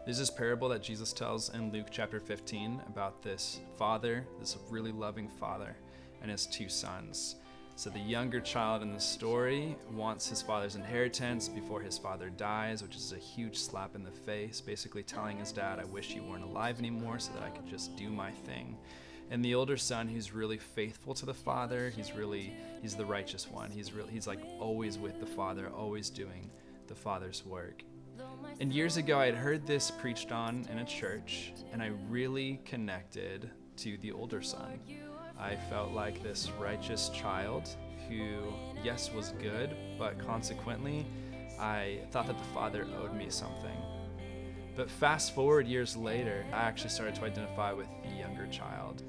There's this parable that Jesus tells in Luke chapter 15 about this father, this really loving father, and his two sons. So the younger child in the story wants his father's inheritance before his father dies, which is a huge slap in the face, basically telling his dad, I wish you weren't alive anymore so that I could just do my thing. And the older son, who's really faithful to the father, he's the righteous one. He's like always with the father, always doing the father's work. And years ago, I had heard this preached on in a church, and I really connected to the older son. I felt like this righteous child who, yes, was good, but consequently, I thought that the father owed me something. But fast forward years later, I actually started to identify with the younger child.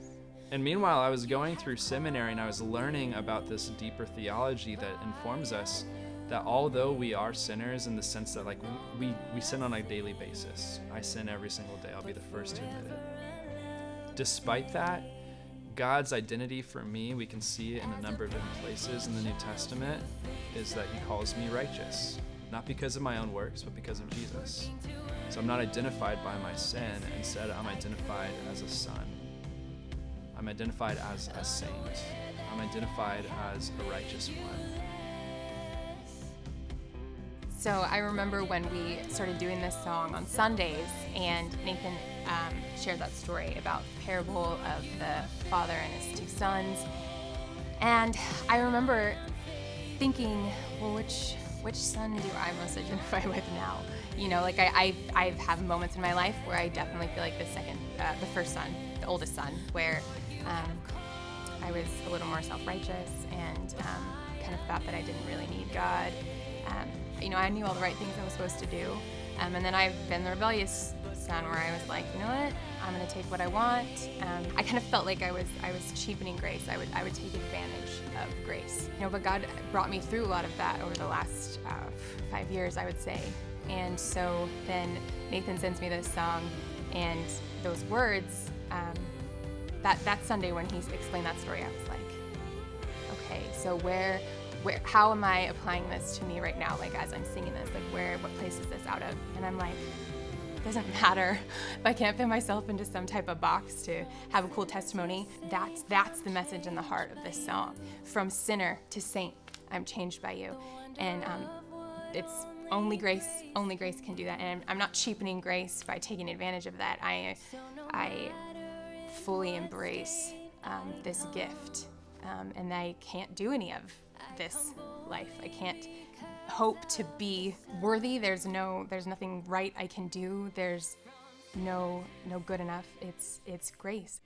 And meanwhile, I was going through seminary and I was learning about this deeper theology that informs us that although we are sinners in the sense that like we sin on a daily basis. I sin every single day. I'll be the first to admit it. Despite that, God's identity for me, we can see it in a number of different places in the New Testament, is that he calls me righteous. Not because of my own works, but because of Jesus. So I'm not identified by my sin. Instead, I'm identified as a son. I'm identified as a saint. I'm identified as a righteous one. So I remember when we started doing this song on Sundays, and Nathan shared that story about the parable of the father and his two sons. And I remember thinking, well, which son do I most identify with now? You know, like I have moments in my life where I definitely feel like the first son, the oldest son, where I was a little more self-righteous and kind of thought that I didn't really need God. You know, I knew all the right things I was supposed to do. And then I've been the rebellious son where I was like, you know what, I'm gonna take what I want. I kind of felt like I was cheapening grace. I would take advantage of grace. You know, but God brought me through a lot of that over the last 5 years, I would say. And so then Nathan sends me this song and those words, that Sunday when he explained that story, I was like, okay, so how am I applying this to me right now? Like as I'm singing this, like what place is this out of? And I'm like, it doesn't matter if I can't fit myself into some type of box to have a cool testimony. That's the message in the heart of this song. From sinner to saint, I'm changed by you. And it's only grace can do that. And I'm not cheapening grace by taking advantage of that. I fully embrace this gift. And I can't do any of this life. I can't hope to be worthy. There's nothing right I can do. There's no good enough. It's grace.